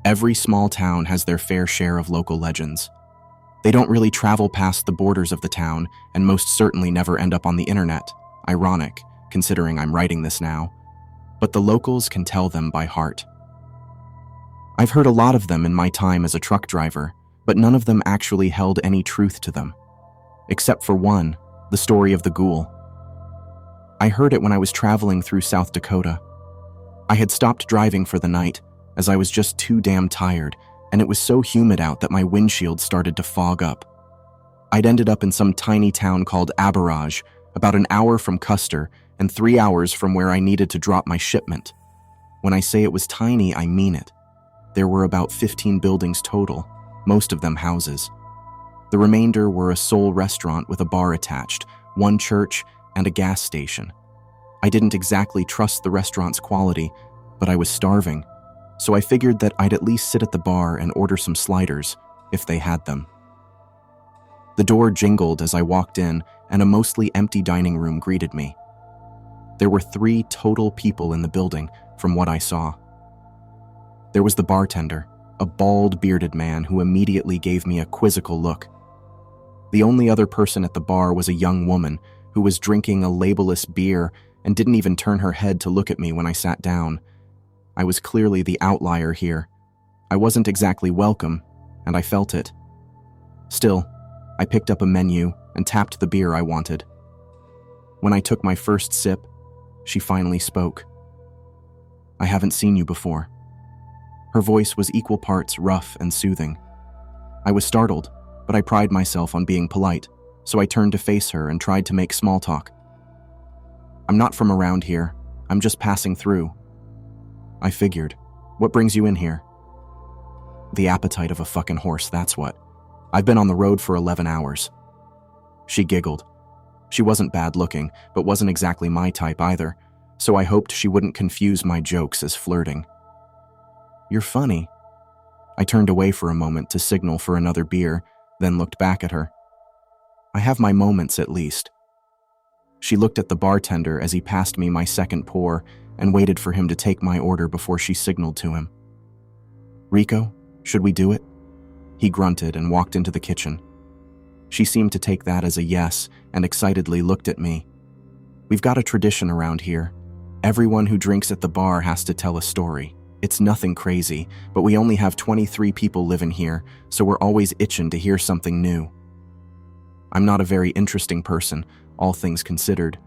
Every small town has their fair share of local legends. They don't really travel past the borders of the town and most certainly never end up on the internet. Ironic, considering I'm writing this now. But the locals can tell them by heart. I've heard a lot of them in my time as a truck driver, but none of them actually held any truth to them. Except for one, the story of the ghoul. I heard it when I was traveling through South Dakota. I had stopped driving for the night, as I was just too damn tired, and it was so humid out that my windshield started to fog up. I'd ended up in some tiny town called Aberrage, about an hour from Custer and 3 hours from where I needed to drop my shipment. When I say it was tiny, I mean it. There were about 15 buildings total, most of them houses. The remainder were a sole restaurant with a bar attached, one church, and a gas station. I didn't exactly trust the restaurant's quality, but I was starving, so I figured that I'd at least sit at the bar and order some sliders, if they had them. The door jingled as I walked in, and a mostly empty dining room greeted me. There were 3 total people in the building, from what I saw. There was the bartender, a bald, bearded man who immediately gave me a quizzical look. The only other person at the bar was a young woman who was drinking a labelless beer and didn't even turn her head to look at me when I sat down. I was clearly the outlier here. I wasn't exactly welcome, and I felt it. Still, I picked up a menu and tapped the beer I wanted. When I took my first sip, she finally spoke. "I haven't seen you before." Her voice was equal parts rough and soothing. I was startled, but I pride myself on being polite, so I turned to face her and tried to make small talk. "I'm not from around here. I'm just passing through." I figured. "What brings you in here?" "The appetite of a fucking horse, that's what. I've been on the road for 11 hours. She giggled. She wasn't bad looking, but wasn't exactly my type either, so I hoped she wouldn't confuse my jokes as flirting. "You're funny." I turned away for a moment to signal for another beer, then looked back at her. "I have my moments, at least." She looked at the bartender as he passed me my second pour and waited for him to take my order before she signaled to him. "Rico, should we do it?" He grunted and walked into the kitchen. She seemed to take that as a yes and excitedly looked at me. "We've got a tradition around here. Everyone who drinks at the bar has to tell a story. It's nothing crazy, but we only have 23 people living here, so we're always itching to hear something new." I'm not a very interesting person, all things considered.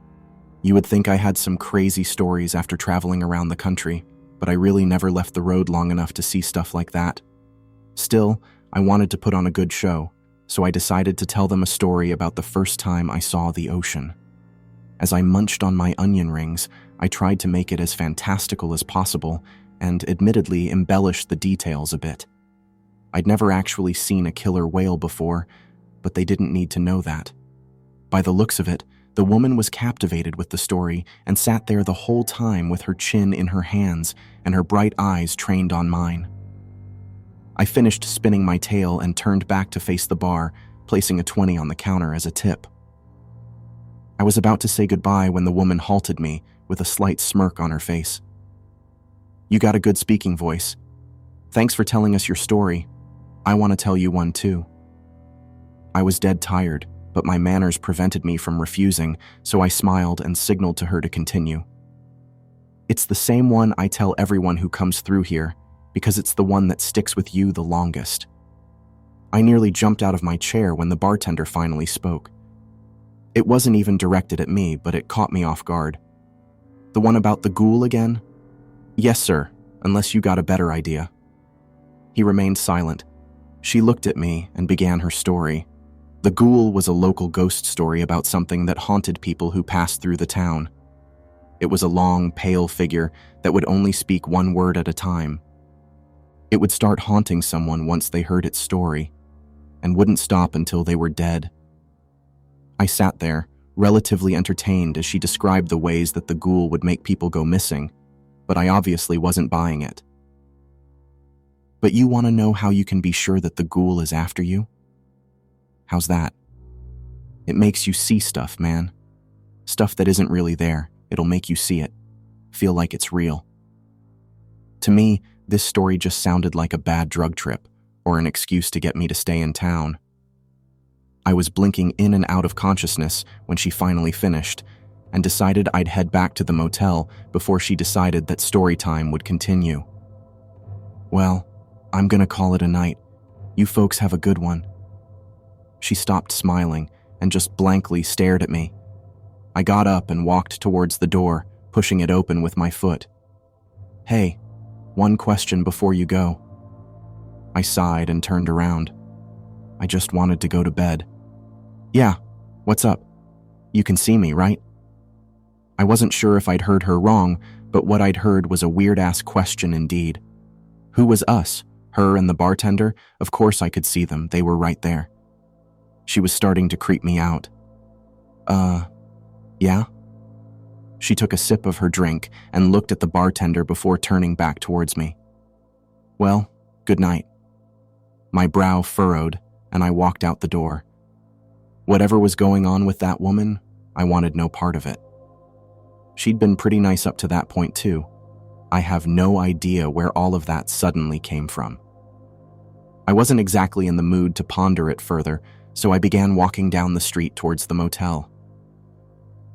You would think I had some crazy stories after traveling around the country, but I really never left the road long enough to see stuff like that. Still, I wanted to put on a good show, so I decided to tell them a story about the first time I saw the ocean. As I munched on my onion rings, I tried to make it as fantastical as possible and admittedly embellished the details a bit. I'd never actually seen a killer whale before, but they didn't need to know that. By the looks of it, the woman was captivated with the story and sat there the whole time with her chin in her hands and her bright eyes trained on mine. I finished spinning my tale and turned back to face the bar, placing a 20 on the counter as a tip. I was about to say goodbye when the woman halted me with a slight smirk on her face. "You got a good speaking voice. Thanks for telling us your story. I want to tell you one too." I was dead tired, but my manners prevented me from refusing, so I smiled and signaled to her to continue. "It's the same one I tell everyone who comes through here, because it's the one that sticks with you the longest." I nearly jumped out of my chair when the bartender finally spoke. It wasn't even directed at me, but it caught me off guard. "The one about the ghoul again?" "Yes, sir, unless you got a better idea." He remained silent. She looked at me and began her story. The ghoul was a local ghost story about something that haunted people who passed through the town. It was a long, pale figure that would only speak one word at a time. It would start haunting someone once they heard its story, and wouldn't stop until they were dead. I sat there, relatively entertained as she described the ways that the ghoul would make people go missing, but I obviously wasn't buying it. "But you want to know how you can be sure that the ghoul is after you? How's that? It makes you see stuff, man. Stuff that isn't really there. It'll make you see it. Feel like it's real." To me, this story just sounded like a bad drug trip or an excuse to get me to stay in town. I was blinking in and out of consciousness when she finally finished and decided I'd head back to the motel before she decided that story time would continue. "Well, I'm gonna call it a night. You folks have a good one." She stopped smiling and just blankly stared at me. I got up and walked towards the door, pushing it open with my foot. "Hey, one question before you go." I sighed and turned around. I just wanted to go to bed. "Yeah, what's up? You can see me, right?" I wasn't sure if I'd heard her wrong, but what I'd heard was a weird-ass question indeed. Who was us? Her and the bartender? Of course I could see them, they were right there. She was starting to creep me out. Yeah?" She took a sip of her drink and looked at the bartender before turning back towards me. "Well, good night." My brow furrowed, and I walked out the door. Whatever was going on with that woman, I wanted no part of it. She'd been pretty nice up to that point too. I have no idea where all of that suddenly came from. I wasn't exactly in the mood to ponder it further, so I began walking down the street towards the motel.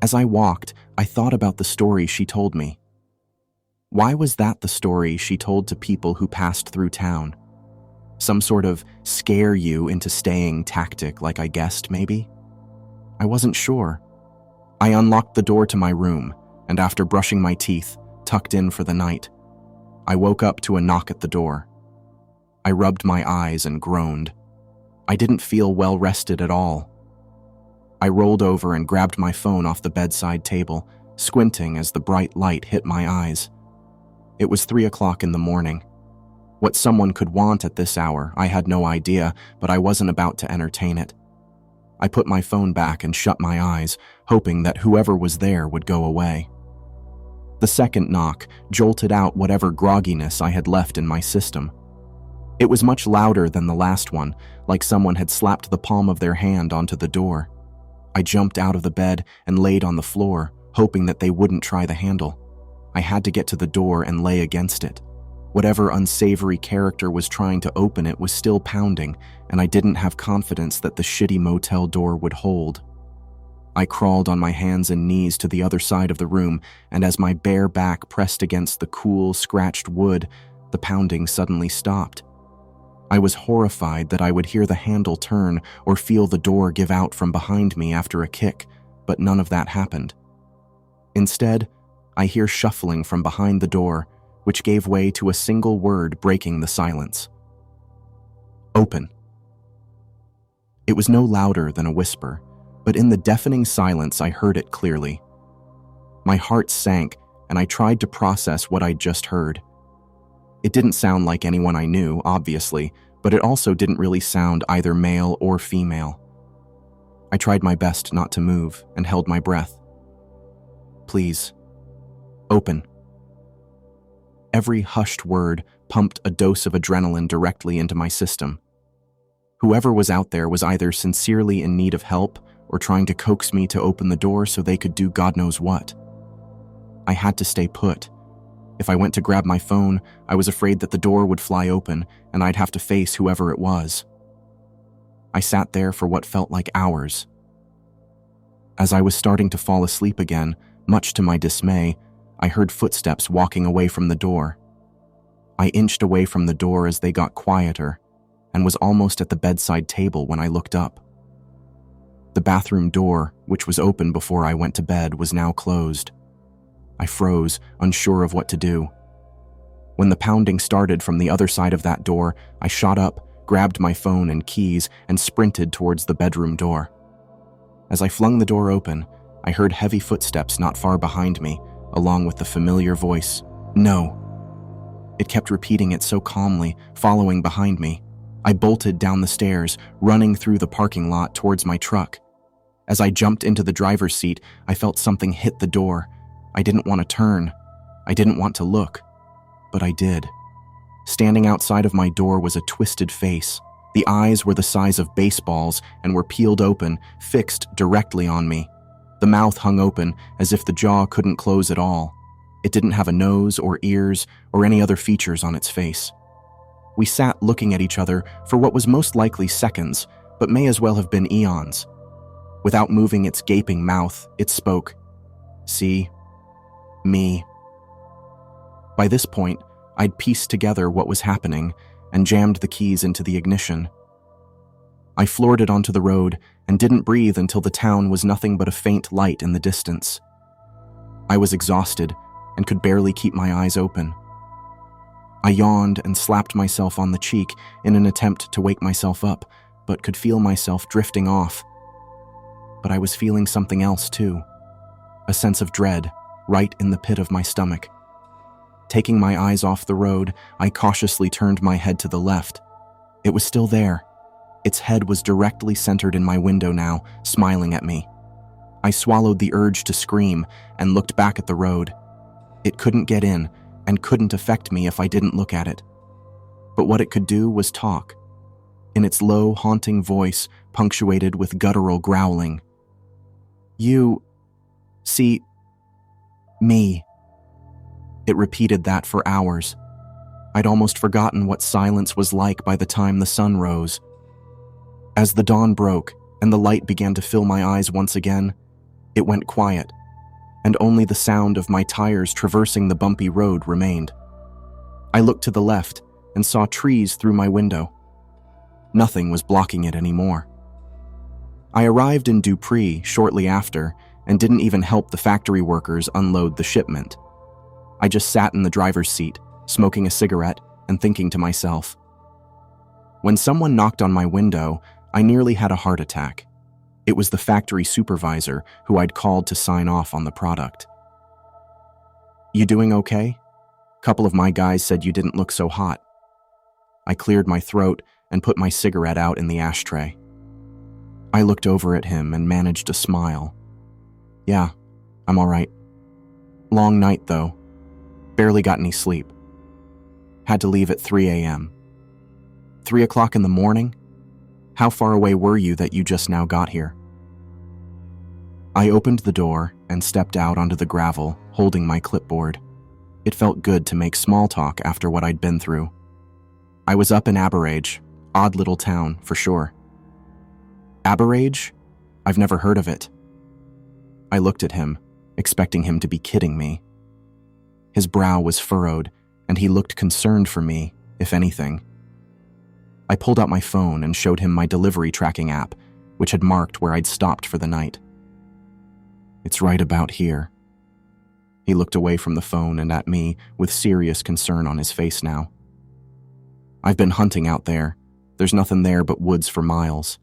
As I walked, I thought about the story she told me. Why was that the story she told to people who passed through town? Some sort of scare you into staying tactic like I guessed, maybe? I wasn't sure. I unlocked the door to my room, and after brushing my teeth, tucked in for the night, I woke up to a knock at the door. I rubbed my eyes and groaned. I didn't feel well rested at all. I rolled over and grabbed my phone off the bedside table, squinting as the bright light hit my eyes. It was 3 o'clock in the morning. What someone could want at this hour, I had no idea, but I wasn't about to entertain it. I put my phone back and shut my eyes, hoping that whoever was there would go away. The second knock jolted out whatever grogginess I had left in my system. It was much louder than the last one, like someone had slapped the palm of their hand onto the door. I jumped out of the bed and laid on the floor, hoping that they wouldn't try the handle. I had to get to the door and lay against it. Whatever unsavory character was trying to open it was still pounding, and I didn't have confidence that the shitty motel door would hold. I crawled on my hands and knees to the other side of the room, and as my bare back pressed against the cool, scratched wood, the pounding suddenly stopped. I was horrified that I would hear the handle turn or feel the door give out from behind me after a kick, but none of that happened. Instead, I hear shuffling from behind the door, which gave way to a single word breaking the silence. "Open." It was no louder than a whisper, but in the deafening silence I heard it clearly. My heart sank, and I tried to process what I'd just heard. It didn't sound like anyone I knew, obviously, but it also didn't really sound either male or female. I tried my best not to move and held my breath. "Please, open." Every hushed word pumped a dose of adrenaline directly into my system. Whoever was out there was either sincerely in need of help or trying to coax me to open the door so they could do God knows what. I had to stay put. If I went to grab my phone, I was afraid that the door would fly open and I'd have to face whoever it was. I sat there for what felt like hours. As I was starting to fall asleep again, much to my dismay, I heard footsteps walking away from the door. I inched away from the door as they got quieter and was almost at the bedside table when I looked up. The bathroom door, which was open before I went to bed, was now closed. I froze, unsure of what to do. When the pounding started from the other side of that door, I shot up, grabbed my phone and keys, and sprinted towards the bedroom door. As I flung the door open, I heard heavy footsteps not far behind me, along with the familiar voice, "No." It kept repeating it so calmly, following behind me. I bolted down the stairs, running through the parking lot towards my truck. As I jumped into the driver's seat, I felt something hit the door. I didn't want to turn. I didn't want to look. But I did. Standing outside of my door was a twisted face. The eyes were the size of baseballs and were peeled open, fixed directly on me. The mouth hung open as if the jaw couldn't close at all. It didn't have a nose or ears or any other features on its face. We sat looking at each other for what was most likely seconds, but may as well have been eons. Without moving its gaping mouth, it spoke. See? Me. By this point, I'd pieced together what was happening and jammed the keys into the ignition. I floored it onto the road and didn't breathe until the town was nothing but a faint light in the distance. I was exhausted and could barely keep my eyes open. I yawned and slapped myself on the cheek in an attempt to wake myself up, but could feel myself drifting off. But I was feeling something else too, a sense of dread right in the pit of my stomach. Taking my eyes off the road, I cautiously turned my head to the left. It was still there. Its head was directly centered in my window now, smiling at me. I swallowed the urge to scream and looked back at the road. It couldn't get in and couldn't affect me if I didn't look at it. But what it could do was talk. In its low, haunting voice, punctuated with guttural growling. You see me. It repeated that for hours. I'd almost forgotten what silence was like by the time the sun rose. As the dawn broke and the light began to fill my eyes once again, it went quiet, and only the sound of my tires traversing the bumpy road remained. I looked to the left and saw trees through my window. Nothing was blocking it anymore. I arrived in Dupree shortly after and didn't even help the factory workers unload the shipment. I just sat in the driver's seat, smoking a cigarette and thinking to myself. When someone knocked on my window, I nearly had a heart attack. It was the factory supervisor who I'd called to sign off on the product. You doing okay? Couple of my guys said you didn't look so hot. I cleared my throat and put my cigarette out in the ashtray. I looked over at him and managed a smile. Yeah, I'm all right. Long night, though. Barely got any sleep. Had to leave at 3 a.m. 3 o'clock in the morning? How far away were you that you just now got here? I opened the door and stepped out onto the gravel, holding my clipboard. It felt good to make small talk after what I'd been through. I was up in Aberage, odd little town, for sure. Aberage? I've never heard of it. I looked at him, expecting him to be kidding me. His brow was furrowed, and he looked concerned for me, if anything. I pulled out my phone and showed him my delivery tracking app, which had marked where I'd stopped for the night. It's right about here. He looked away from the phone and at me with serious concern on his face now. I've been hunting out there. There's nothing there but woods for miles.